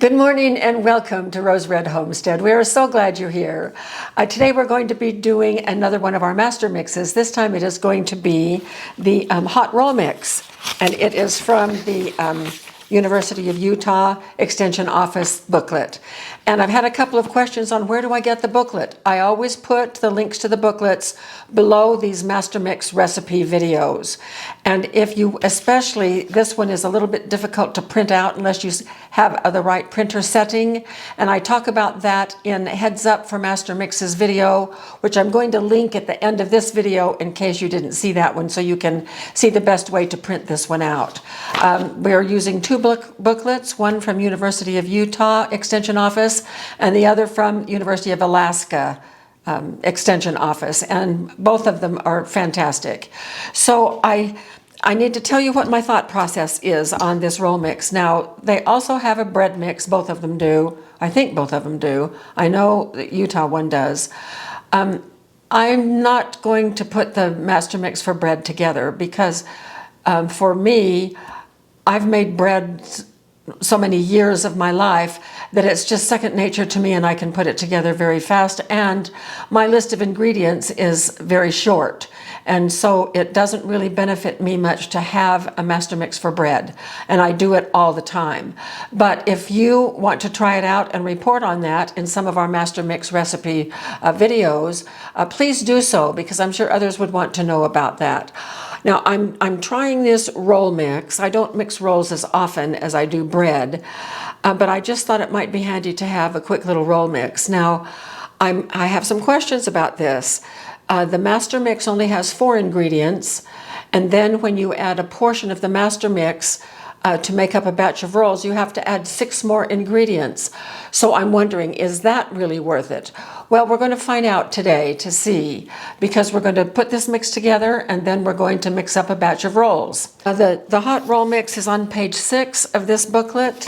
Good morning and welcome to Rose Red Homestead. We are so glad you're here. Today we're going to be doing another one of our master mixes. This time it is going to be the hot roll mix, and it is from the University of Utah Extension Office booklet. And I've had a couple of questions on where do I get the booklet. I always put the links to the booklets below these master mix recipe videos. And if you, especially this one is a little bit difficult to print out unless you have the right printer setting. And I talk about that in Heads Up for Master Mixes video, which I'm going to link at the end of this video in case you didn't see that one, so you can see the best way to print this one out. We're using two booklets, one from University of Utah Extension Office and the other from University of Alaska Extension Office, and both of them are fantastic. So I need to tell you what my thought process is on this roll mix. Now, they also have a bread mix, both of them do. I think both of them do. I know the Utah one does. I'm not going to put the master mix for bread together because for me, I've made bread so many years of my life that it's just second nature to me, and I can put it together very fast. And my list of ingredients is very short, and so it doesn't really benefit me much to have a master mix for bread, and I do it all the time. But if you want to try it out and report on that in some of our master mix recipe videos, please do so, because I'm sure others would want to know about that. Now, I'm trying this roll mix. I don't mix rolls as often as I do bread, but I just thought it might be handy to have a quick little roll mix. Now, I have some questions about this. The master mix only has 4 ingredients, and then when you add a portion of the master mix to make up a batch of rolls, you have to add 6 more ingredients. So I'm wondering, is that really worth it? Well, we're going to find out today to see, because we're going to put this mix together and then we're going to mix up a batch of rolls. The hot roll mix is on page 6 of this booklet.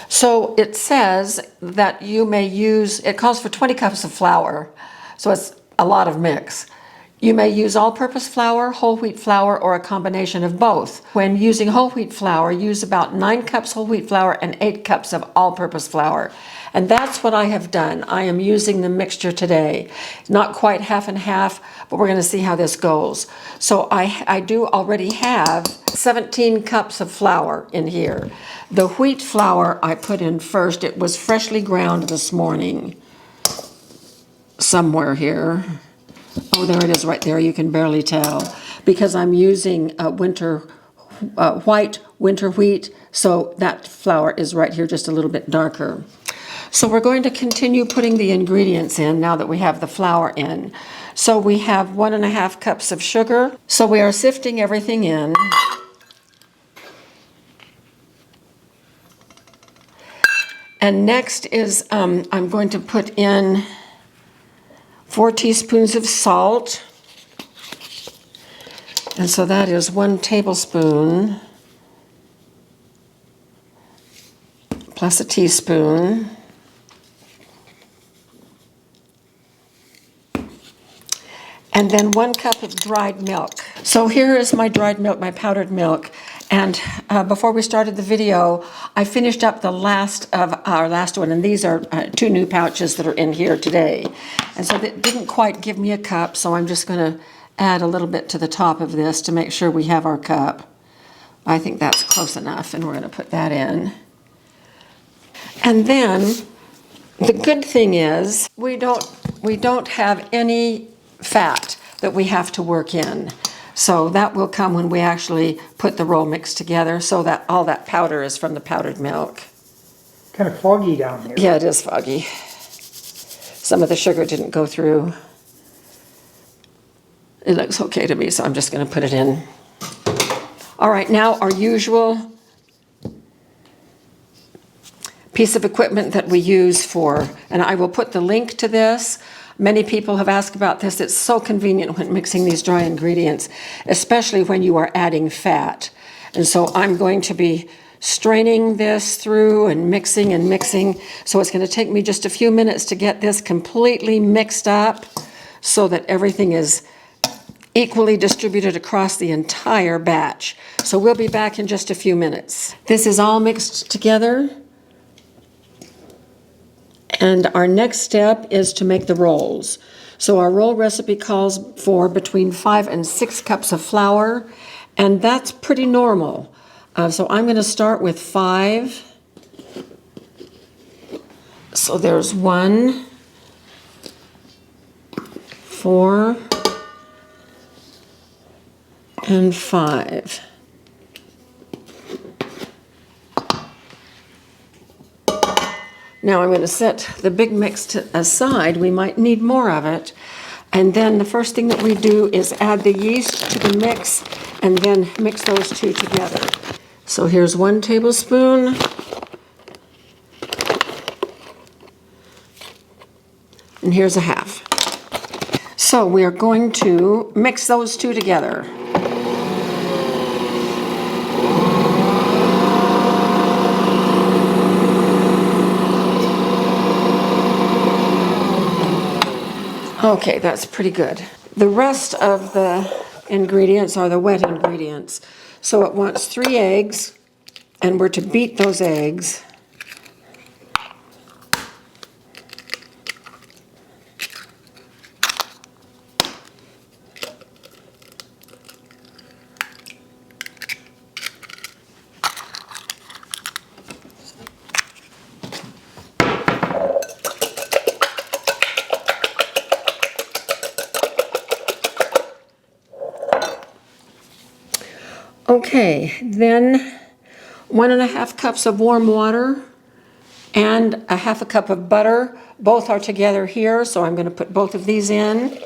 So it says that you may use, it calls for 20 cups of flour, so it's a lot of mix. You may use all-purpose flour, whole wheat flour, or a combination of both. When using whole wheat flour, use about 9 cups whole wheat flour and 8 cups of all-purpose flour. And that's what I have done. I am using the mixture today. Not quite half and half, but we're going to see how this goes. So I do already have 17 cups of flour in here. The wheat flour I put in first. It was freshly ground this morning. Somewhere here. Oh, there it is right there. You can barely tell because I'm using white winter wheat, so that flour is right here just a little bit darker. So we're going to continue putting the ingredients in now that we have the flour in. So we have 1.5 cups of sugar. So we are sifting everything in. And next is I'm going to put in 4 teaspoons of salt. And so that is 1 tablespoon plus a teaspoon. And then 1 cup of dried milk. So here is my dried milk, my powdered milk. And before we started the video, I finished up the last of our last one, and these are 2 new pouches that are in here today. And so that didn't quite give me a cup, so I'm just going to add a little bit to the top of this to make sure we have our cup. I think that's close enough, and we're going to put that in. And then the good thing is we don't have any fat that we have to work in. So that will come when we actually put the roll mix together, so that all that powder is from the powdered milk. Kind of foggy down here. Yeah, it is foggy. Some of the sugar didn't go through. It looks okay to me, so I'm just going to put it in. All right, now our usual piece of equipment that we use for, and I will put the link to this. Many people have asked about this. It's so convenient when mixing these dry ingredients, especially when you are adding fat. And so I'm going to be straining this through and mixing. So it's going to take me just a few minutes to get this completely mixed up so that everything is equally distributed across the entire batch. So we'll be back in just a few minutes. This is all mixed together. And our next step is to make the rolls. So our roll recipe calls for between 5 and 6 cups of flour, and that's pretty normal. So I'm going to start with 5. So there's 1, 4, and 5. Now I'm going to set the big mix aside. We might need more of it. And then the first thing that we do is add the yeast to the mix and then mix those two together. So here's 1 tablespoon. And here's a half. So we are going to mix those two together. Okay, that's pretty good. The rest of the ingredients are the wet ingredients. So it wants 3 eggs, and we're to beat those eggs. Okay, then 1½ cups of warm water and a ½ cup of butter. Both are together here, so I'm going to put both of these in.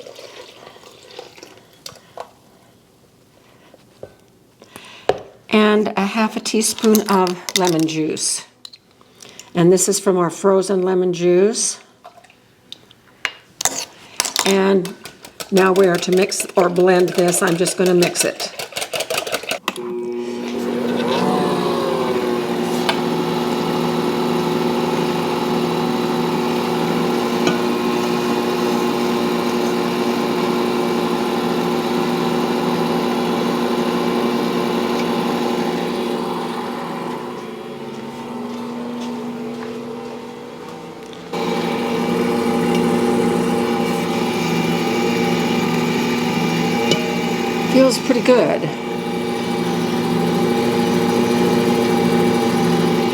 And a ½ teaspoon of lemon juice. And this is from our frozen lemon juice. And now we are to mix or blend this. I'm just going to mix it. Feels pretty good.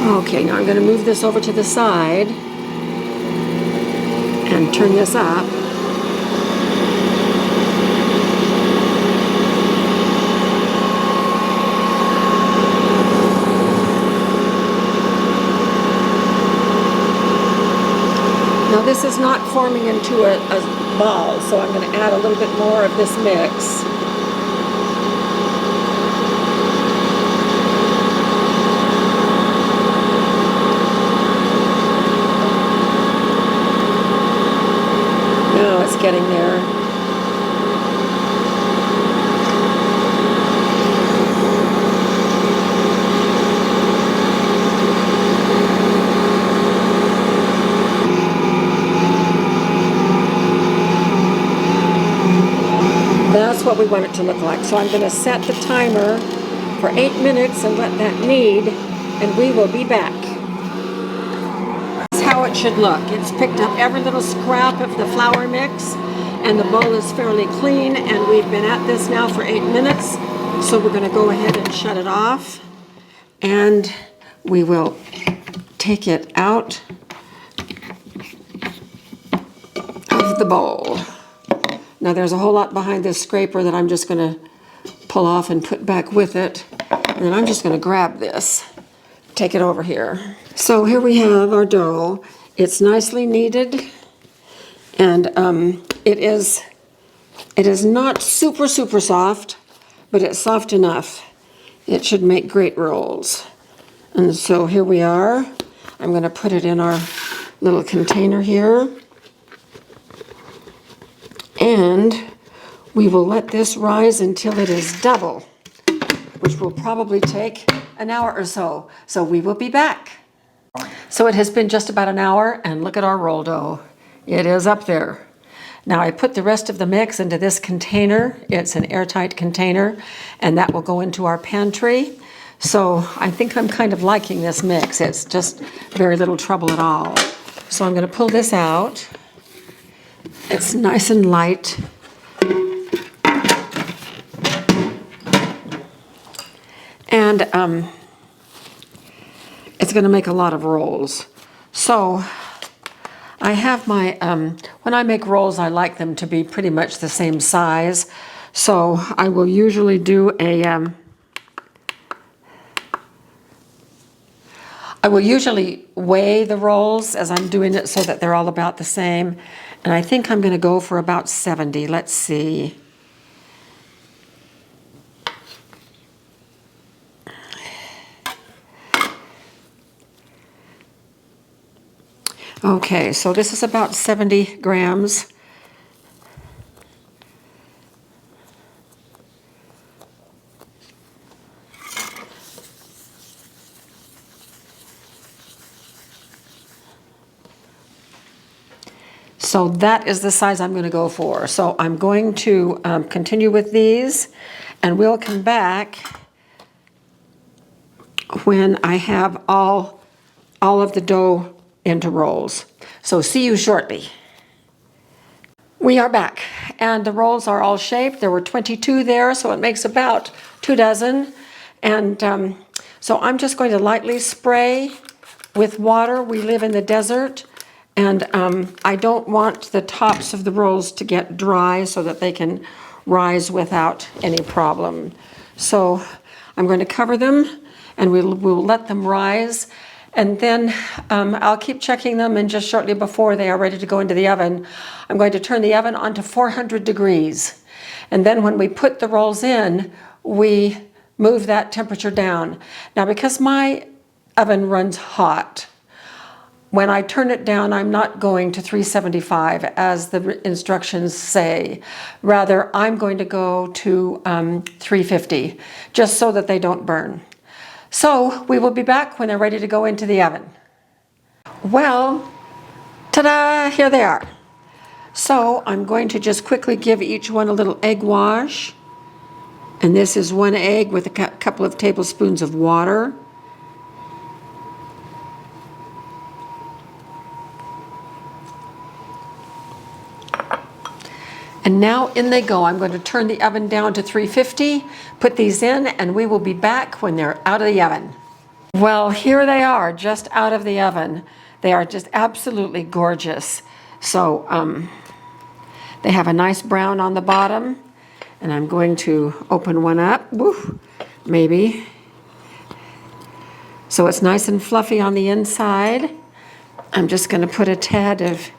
Okay, now I'm going to move this over to the side and turn this up. Now this is not forming into a ball, so I'm going to add a little bit more of this mix. It's getting there. That's what we want it to look like. So I'm going to set the timer for 8 minutes and let that knead, and we will be back. How it should look. It's picked up every little scrap of the flour mix, and the bowl is fairly clean, and we've been at this now for 8 minutes, so we're going to go ahead and shut it off, and we will take it out of the bowl. Now there's a whole lot behind this scraper that I'm just going to pull off and put back with it, and then I'm just going to grab this, take it over here. So here we have our dough. It's nicely kneaded, and it is not super soft, but it's soft enough. It should make great rolls. And so here we are. I'm going to put it in our little container here, and we will let this rise until it is double, which will probably take an hour or so. So we will be back. So it has been just about an hour, and look at our roll dough. It is up there. Now I put the rest of the mix into this container. It's an airtight container, and that will go into our pantry. So I think I'm kind of liking this mix. It's just very little trouble at all. So I'm going to pull this out. It's nice and light. And it's going to make a lot of rolls. So I have my, when I make rolls, I like them to be pretty much the same size. So I will usually do I will usually weigh the rolls as I'm doing it so that they're all about the same. And I think I'm going to go for about 70. Let's see. Okay, so this is about 70 grams. So that is the size I'm going to go for. So I'm going to continue with these, and we'll come back when I have all of the dough into rolls. So see you shortly. We are back, and the rolls are all shaped. There were 22 there, so it makes about 2 dozen. And so I'm just going to lightly spray with water. We live in the desert, and I don't want the tops of the rolls to get dry so that they can rise without any problem. So I'm going to cover them, and we'll let them rise. And then I'll keep checking them, and just shortly before they are ready to go into the oven, I'm going to turn the oven on to 400 degrees. And then when we put the rolls in, we move that temperature down. Now, because my oven runs hot, when I turn it down, I'm not going to 375 as the instructions say. Rather, I'm going to go to 350, just so that they don't burn. So we will be back when they're ready to go into the oven. Well, ta-da, here they are. So I'm going to just quickly give each one a little egg wash. And this is 1 egg with a couple of tablespoons of water. And now in they go. I'm going to turn the oven down to 350, put these in, and we will be back when they're out of the oven. Well, here they are, just out of the oven. They are just absolutely gorgeous. So they have a nice brown on the bottom, and I'm going to open one up. Woo, maybe. So it's nice and fluffy on the inside. I'm just going to put a tad of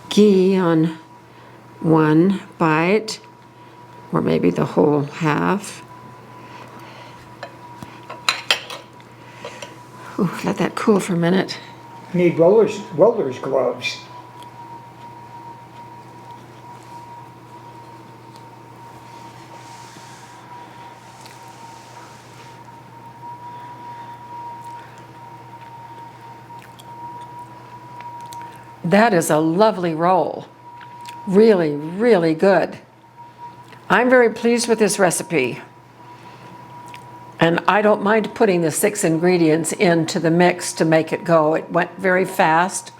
ghee on one bite, or maybe the whole half. Ooh, let that cool for a minute. Need welder's gloves. That is a lovely roll. Really, really good. I'm very pleased with this recipe. And I don't mind putting the 6 ingredients into the mix to make it go. It went very fast.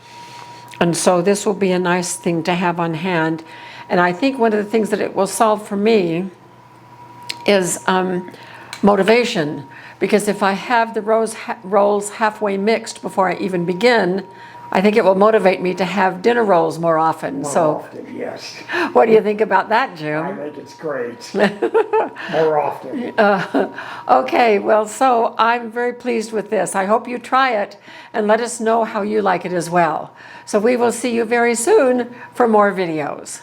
And so this will be a nice thing to have on hand. And I think one of the things that it will solve for me is motivation. Because if I have the rolls halfway mixed before I even begin, I think it will motivate me to have dinner rolls more often. More often, yes. What do you think about that, Jim? I think it's great. More often. Okay, well, so I'm very pleased with this. I hope you try it and let us know how you like it as well. So we will see you very soon for more videos.